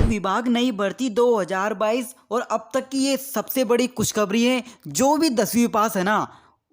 विभाग नई भर्ती 2022 और अब तक की ये सबसे बड़ी खुशखबरी है। जो भी 10वीं पास है ना,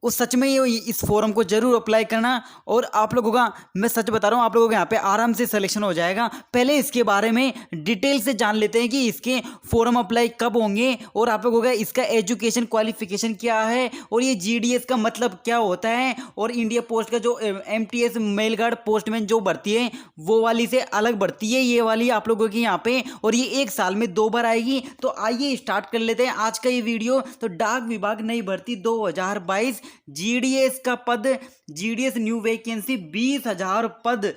वो सच में ये इस फॉर्म को जरूर अप्लाई करना। और आप लोगों का मैं सच बता रहा हूँ, आप लोगों का यहाँ पे आराम से सिलेक्शन हो जाएगा। पहले इसके बारे में डिटेल से जान लेते हैं कि इसके फॉर्म अप्लाई कब होंगे और आप लोगों का इसका एजुकेशन क्वालिफिकेशन क्या है और ये जीडीएस का मतलब क्या होता है। और इंडिया पोस्ट का जो एमटीएस मेल गार्ड पोस्टमैन जो भर्ती है वो वाली से अलग भर्ती है ये वाली आप लोगों की यहाँ पे, और ये एक साल में 2 बार आएगी। तो आइए स्टार्ट कर लेते हैं आज का ये वीडियो। तो डाक विभाग नई भर्ती 2022 जीडीएस का पद, जीडीएस न्यू वैकेंसी 20,000 पद,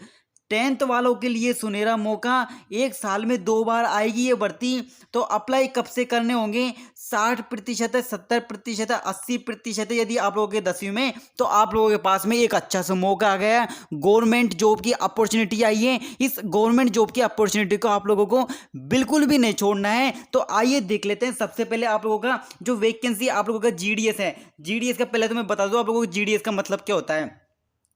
10th वालों के लिए सुनहरा मौका। एक साल में 2 बार आएगी ये भर्ती। तो अप्लाई कब से करने होंगे? 60%, 70%, 80%। यदि आप लोगों के 10वीं में, तो आप लोगों के पास में एक अच्छा सा मौका आ गया, गवर्नमेंट जॉब की अपॉर्चुनिटी आई है। इस गवर्नमेंट जॉब की अपॉर्चुनिटी को आप लोगों को बिल्कुल भी नहीं छोड़ना है। तो आइए देख लेते हैं। सबसे पहले आप लोगों का जो वैकेंसी आप लोगों का जीडीएस है, जीडीएस का पहले तो मैं बता दूं आप लोगों को जीडीएस का मतलब क्या होता है।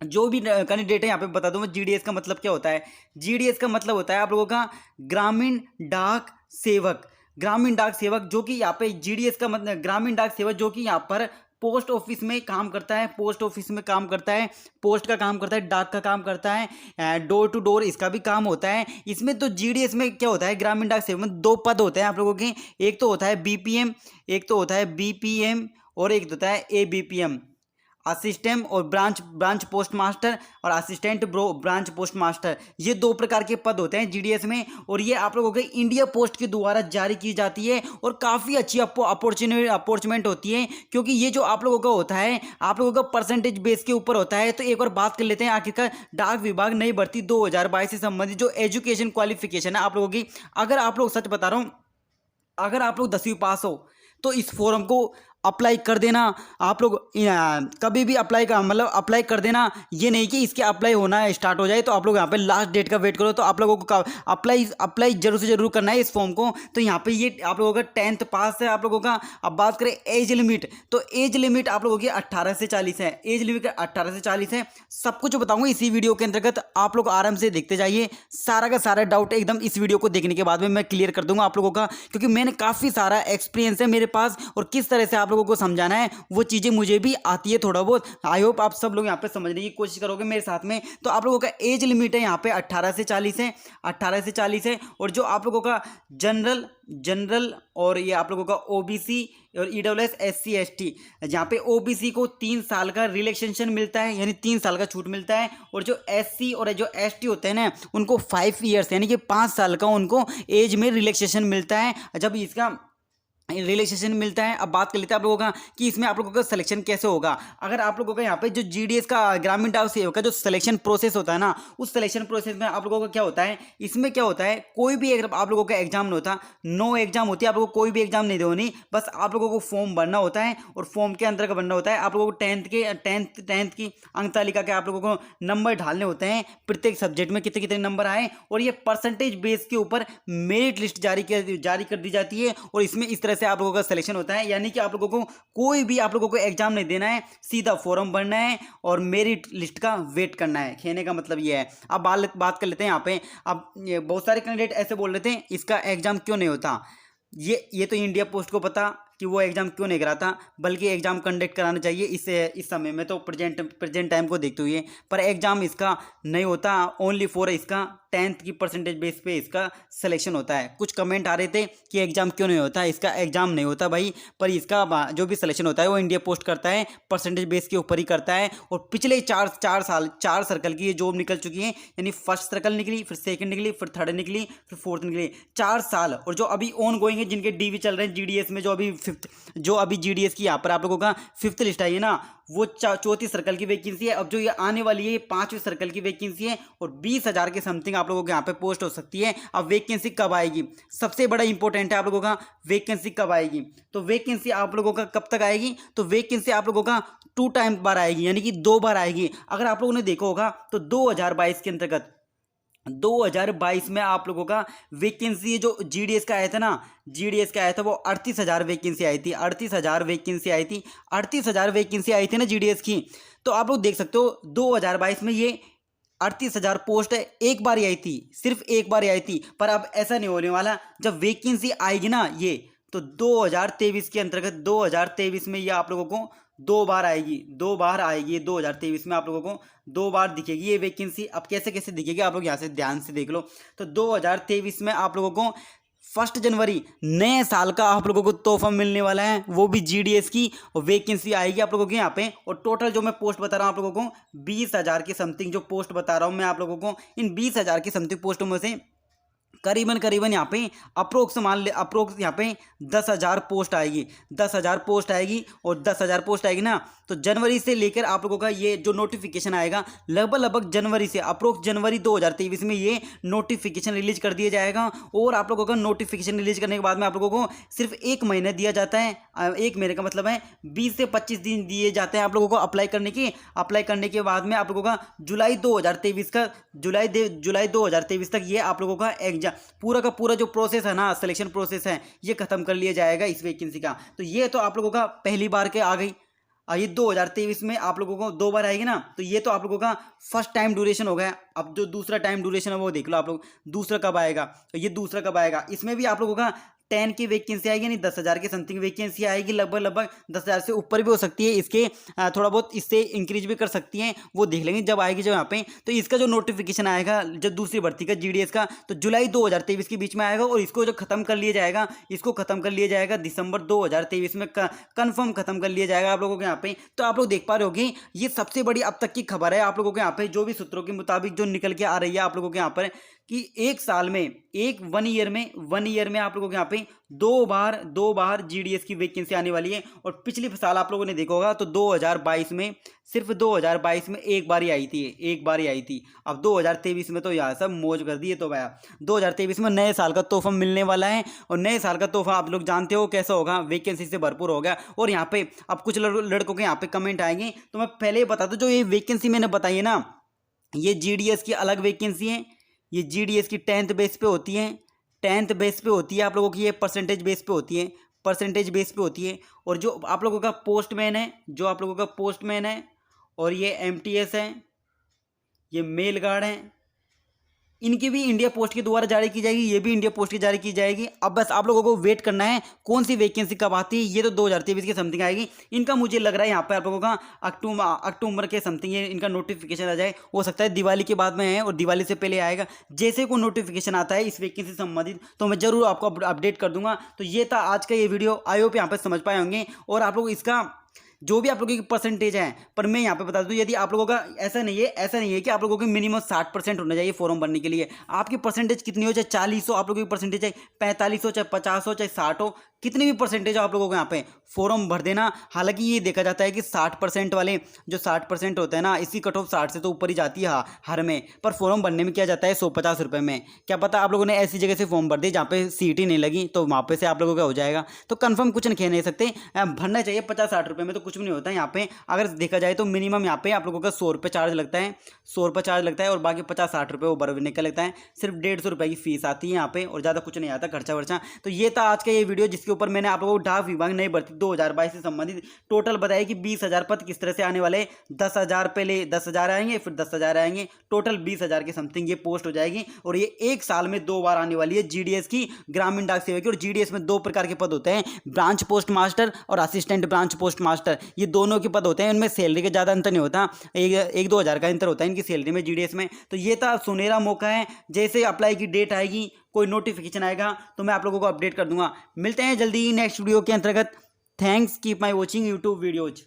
जो भी कैंडिडेट है यहाँ पे बता दूं मैं जीडीएस का मतलब क्या होता है। जीडीएस का मतलब होता है आप लोगों का ग्रामीण डाक सेवक। ग्रामीण डाक सेवक जो कि यहाँ पे जीडीएस का मतलब ग्रामीण डाक सेवक जो कि यहाँ पर पोस्ट ऑफिस में काम करता है, पोस्ट ऑफिस में काम करता है, पोस्ट का काम करता है, डाक का काम करता है, डोर टू डोर इसका भी काम होता है। इसमें तो जीडीएस में क्या होता है, ग्रामीण डाक सेवक में 2 पद होते हैं आप लोगों के। एक तो होता है बीपीएम, एक तो होता है बीपीएम, और एक होता है एबीपीएम, असिस्टेंट और ब्रांच पोस्ट मास्टर और असिस्टेंट ब्रांच पोस्ट मास्टर। ये 2 प्रकार के पद होते हैं जीडीएस में, और ये आप लोगों के इंडिया पोस्ट के द्वारा जारी की जाती है। और काफ़ी अच्छी अपॉर्चुनिटी होती है, क्योंकि ये जो आप लोगों का होता है, आप लोगों का परसेंटेज बेस के ऊपर होता है। तो एक बार बात कर लेते हैं आखिरकार डाक विभाग नई भर्ती 2022 से संबंधित जो एजुकेशन क्वालिफिकेशन है आप लोगों की। अगर आप लोग, सच बता रहा हूँ, अगर आप लोग 10वीं पास हो तो इस फॉर्म को अप्लाई कर देना। आप लोग कभी भी अप्लाई का मतलब अप्लाई कर देना। ये नहीं कि इसके अप्लाई होना स्टार्ट हो जाए तो आप लोग यहाँ पे लास्ट डेट का वेट करो। तो आप लोगों को अप्लाई जरूर से जरूर करना है इस फॉर्म को। तो यहाँ पे ये आप लोगों का 10th पास है आप लोगों का। अब बात करें एज लिमिट, तो एज लिमिट आप लोगों की 18 से 40 है। एज लिमिट 18 से 40 है। सब कुछ बताऊंगा इसी वीडियो के अंतर्गत, आप लोग आराम से देखते जाइए। सारा का सारा डाउट एकदम इस वीडियो को देखने के बाद में मैं क्लियर कर दूंगा आप लोगों का, क्योंकि मैंने काफ़ी सारा एक्सपीरियंस है मेरे पास, और किस तरह से आप लोगों को समझाना है वो चीज़ें मुझे भी आती है थोड़ा बहुत। आई होप आप सब लोग यहाँ पे समझने की कोशिश करोगे मेरे साथ में। तो आप लोगों का एज लिमिट है यहाँ पे 18 से 40 है, 18 से 40 है। और जो आप लोगों का जनरल और ये आप लोगों का ओबीसी और ईडब्ल्यूएस एससी एसटी, जहाँ पे ओबीसी को 3 साल का रिलैक्सेशन मिलता है, यानी 3 साल का छूट मिलता है। और जो एससी और जो एसटी होते हैं ना, उनको 5 ईयर्स यानी कि 5 साल का उनको एज में रिलैक्सेशन मिलता है, जब इसका रिलैक्सेशन मिलता है। अब बात कर लेते हैं आप लोगों का कि इसमें आप लोगों का सिलेक्शन कैसे होगा। अगर आप लोगों का यहाँ पे जो जीडीएस का ग्रामीण डाक सेवक का जो सिलेक्शन प्रोसेस होता है ना, उस सिलेक्शन प्रोसेस में आप लोगों का क्या होता है, इसमें क्या होता है, कोई भी आप लोगों का एग्जाम नहीं होता, नो एग्जाम होती है। आप लोगों को कोई भी एग्जाम नहीं देनी, बस आप लोगों को फॉर्म भरना होता है, और फॉर्म के अंदर का भरना होता है। आप लोगों को 10th की अंक तालिका के आप लोगों को नंबर ढालने होते हैं, प्रत्येक सब्जेक्ट में कितने कितने नंबर आए, और ये परसेंटेज बेस के ऊपर मेरिट लिस्ट जारी कर दी जाती है। और इसमें इस तरह से आप लोगों का सिलेक्शन होता है, यानी कि आप लोगों को कोई भी आप लोगों को एग्जाम नहीं देना है, सीधा फॉर्म भरना है और मेरिट लिस्ट का वेट करना है। कहने का मतलब ये है। अब बात कर लेते हैं यहाँ पे। अब बहुत सारे कैंडिडेट ऐसे बोल रहे थे इसका एग्जाम क्यों नहीं होता। ये तो इंडिया पोस्ट को पता कि वो एग्जाम क्यों नहीं कराता, बल्कि एग्जाम कंडक्ट कराना चाहिए इस समय में, तो प्रेजेंट टाइम को देखते हुए। पर एग्जाम इसका नहीं होता, ओनली फॉर इसका 10th की परसेंटेज बेस पे इसका सिलेक्शन होता है। कुछ कमेंट आ रहे थे कि एग्जाम क्यों नहीं होता, इसका एग्जाम नहीं होता भाई, पर इसका जो भी सिलेक्शन होता है वो इंडिया पोस्ट करता है, परसेंटेज बेस के ऊपर ही करता है। और पिछले 4 सर्कल की ये जॉब निकल चुकी है, यानी फर्स्ट सर्कल निकली, फिर सेकंड निकली, फिर थर्ड निकली, फिर फोर्थ निकली, 4 साल। और जो अभी ऑन गोइंग है, जिनके डीवी चल रहे हैं जीडीएस में, जो अभी जीडीएस की यहाँ पर आप लोगों का 5th लिस्ट आई है ना, वो 4थी सर्कल की वैकेंसी है। अब जो ये आने वाली है, ये 5वीं सर्कल की वैकेंसी है, और 20,000 के समथिंग आप लोगों के यहाँ पे पोस्ट हो सकती है। अब वैकेंसी कब आएगी, सबसे बड़ा इंपॉर्टेंट है आप लोगों का, वैकेंसी कब आएगी। तो वैकेंसी आप लोगों का कब तक आएगी, तो वैकेंसी आप लोगों का 2 टाइम बार आएगी, यानी कि 2 बार आएगी। अगर आप लोगों ने देखा होगा तो 2022 के अंतर्गत 2022 में आप लोगों का वैकेंसी जो जीडीएस का आया था ना, जीडीएस का आया था वो 38,000 वैकेंसी आई थी, 38,000 वैकेंसी आई थी, 38,000 वैकेंसी आई थी ना जीडीएस की। तो आप लोग देख सकते हो 2022 में ये 38,000 पोस्ट है, एक बार ही आई थी, सिर्फ एक बार ही आई थी। पर अब ऐसा नहीं होने वाला, जब वैकेंसी आएगी ना ये, तो 2023 के अंतर्गत 2023 में ये आप लोगों को 2 बार आएगी, 2 बार आएगी 2023 में, आप लोगों को 2 बार दिखेगी ये वैकेंसी। अब कैसे कैसे दिखेगी आप लोग यहाँ से ध्यान से देख लो। तो 2023 में आप लोगों को 1 जनवरी नए साल का आप लोगों को तोहफा मिलने वाला है, वो भी जीडीएस की, और वैकेंसी आएगी आप लोगों के यहाँ पे। और टोटल जो मैं पोस्ट बता रहा हूँ आप लोगों को 20,000 के समथिंग जो पोस्ट बता रहा हूँ मैं आप लोगों को, इन 20,000 की समथिंग पोस्टों में से करीबन यहाँ पे अप्रोक्स मान ले, अप्रोक्स यहाँ पे 10,000 पोस्ट आएगी, 10,000 पोस्ट आएगी। और 10,000 पोस्ट आएगी ना, तो जनवरी से लेकर आप लोगों का ये जो नोटिफिकेशन आएगा, लगभग जनवरी से अप्रोक्स जनवरी 2023 में ये नोटिफिकेशन रिलीज कर दिया जाएगा। और आप लोगों का नोटिफिकेशन रिलीज करने के बाद में आप लोगों को सिर्फ 1 महीना दिया जाता है। 1 महीने का मतलब है 20 से 25 दिन दिए जाते हैं आप लोगों को अप्लाई करने के। अप्लाई करने के बाद में आप लोगों का जुलाई 2023 तक ये आप लोगों का एग्जाम पूरा का पूरा जो प्रोसेस है ना, सिलेक्शन प्रोसेस है, ये खत्म कर लिया जाएगा इस वैकेंसी का। तो ये तो आप लोगों का पहली बार के आ गई। ये 2023 में आप लोगों को 2 बार आएगी ना, तो ये तो आप लोगों का फर्स्ट टाइम ड्यूरेशन हो गया। अब जो दूसरा टाइम ड्यूरेशन है वो देख लो आप लोग, दूसरा कब आएगा। तो ये दूसरा कब आएगा, इसमें भी आप लोगों का 10 की वैकेंसी आएगी, नहीं 10,000 के समथिंग वैकेंसी आएगी। लगभग 10,000 से ऊपर भी हो सकती है, इसके थोड़ा बहुत इससे इंक्रीज भी कर सकती हैं, वो देख लेंगे जब आएगी जो यहाँ पे। तो इसका जो नोटिफिकेशन आएगा जब दूसरी भर्ती का जीडीएस का, तो जुलाई 2023 के बीच में आएगा। और इसको जो खत्म कर लिया जाएगा, इसको खत्म कर लिया जाएगा दिसंबर 2023 में, कन्फर्म खत्म कर लिया जाएगा आप लोगों के यहाँ पे। तो आप लोग देख पा रहे होगे, ये सबसे बड़ी अब तक की खबर है आप लोगों के यहाँ पे, जो भी सूत्रों के मुताबिक जो निकल के आ रही है आप लोगों के यहाँ पर, कि 1 साल में, 1 ईयर में आप लोगों के यहाँ पे 2 बार जीडीएस की वैकेंसी आने वाली है। और पिछले साल आप लोगों ने देखा होगा तो 2022 में, सिर्फ 2022 में 1 बार ही आई थी, 1 बार ही आई थी। अब 2023 में तो यार सब मौज कर दिए। तो भैया 2023 में नए साल का तोहफा मिलने वाला है, और नए साल का तोहफा आप लोग जानते हो कैसा होगा, वैकेंसी से भरपूर होगा। और यहाँ पे अब कुछ लड़कों के यहाँ पे कमेंट आएंगे, तो मैं पहले ही बता दूं, जो ये वैकेंसी मैंने बताई है ना, ये जीडीएस की अलग वैकेंसी है। ये जीडीएस की 10th बेस पे होती है, 10th बेस पे होती है आप लोगों की, ये परसेंटेज बेस पे होती है, परसेंटेज बेस पे होती है। और जो आप लोगों का पोस्टमैन है, जो आप लोगों का पोस्टमैन है, और ये एमटीएस है, ये मेल गार्ड है, इनकी भी इंडिया पोस्ट के द्वारा जारी की जाएगी, ये भी इंडिया पोस्ट की जारी की जाएगी। अब बस आप लोगों को वेट करना है कौन सी वैकेंसी कब आती है, ये तो 2023 के समथिंग आएगी। इनका मुझे लग रहा है यहाँ पे आप लोगों का अक्टूबर के समथिंग ये इनका नोटिफिकेशन आ जाए। हो सकता है दिवाली के बाद में है, और दिवाली से पहले आएगा। जैसे कोई नोटिफिकेशन आता है इस वैकेंसी से संबंधित, तो मैं जरूर आपको अपडेट कर दूंगा। तो ये था आज का ये वीडियो, आई होप यहाँ पे समझ पाए होंगे। और आप लोग इसका जो भी आप लोगों की परसेंटेज है, पर मैं यहाँ पे बता दूं, यदि आप लोगों का ऐसा नहीं है कि आप लोगों की मिनिमम 60% होना चाहिए फॉर्म भरने के लिए। आपकी परसेंटेज कितनी हो, चाहे 40 हो आप लोगों की परसेंटेज, चाहे 45 हो, चाहे 50 हो, चाहे 60 हो, कितनी भी परसेंटेज हो आप लोगों को यहाँ पे फॉर्म भर देना। हालांकि ये देखा जाता है कि 60% वाले जो 60% होते हैं ना, इसी कट ऑफ 60 से तो ऊपर ही जाती है हर में। पर फॉर्म भरने में क्या जाता है 150 रुपये में। क्या पता आप लोगों ने ऐसी जगह से फॉर्म भर दी जहाँ पे सीट ही नहीं लगी, तो वहाँ पे से आप लोगों का हो जाएगा। तो कंफर्म कुछ कह नहीं सकते, भरना चाहिए 50-60 रुपये में, तो कुछ भी नहीं होता है यहाँ पे। अगर देखा जाए तो मिनिमम यहाँ पे आप लोगों का 100 रुपये चार्ज लगता है, 100 रुपये चार्ज लगता है, और बाकी 50-60 रुपये वो भरने का लगता है। सिर्फ 150 रुपये की फीस आती है यहाँ पे, और ज़्यादा कुछ नहीं आता खर्चा वर्चा। तो ये था आज का ये वीडियो, जिसके ऊपर मैंने आप लोगों को डाक विभाग नई भर्ती 2022 से संबंधित टोटल बताया कि 20,000 पद किस तरह से आने वाले। 10,000 पहले 10,000 आएंगे, फिर 10,000 आएंगे, टोटल 20,000 के समथिंग ये पोस्ट हो जाएगी। और ये 1 साल में 2 बार आने वाली है जीडीएस की, ग्रामीण डाक सेवक की। और जीडीएस में 2 प्रकार के पद होते हैं, ब्रांच पोस्ट मास्टर और असिस्टेंट ब्रांच पोस्ट मास्टर। ये दोनों के पद होते हैं, उनमें सैलरी का ज़्यादा अंतर नहीं होता, 1-2 हज़ार का अंतर होता है इनकी सैलरी में जीडीएस में। तो ये था सुनहरा मौका है, जैसे अप्लाई की डेट आएगी, कोई नोटिफिकेशन आएगा, तो मैं आप लोगों को अपडेट कर दूंगा। मिलते हैं जल्दी नेक्स्ट वीडियो के अंतर्गत। Thanks, keep my watching YouTube videos.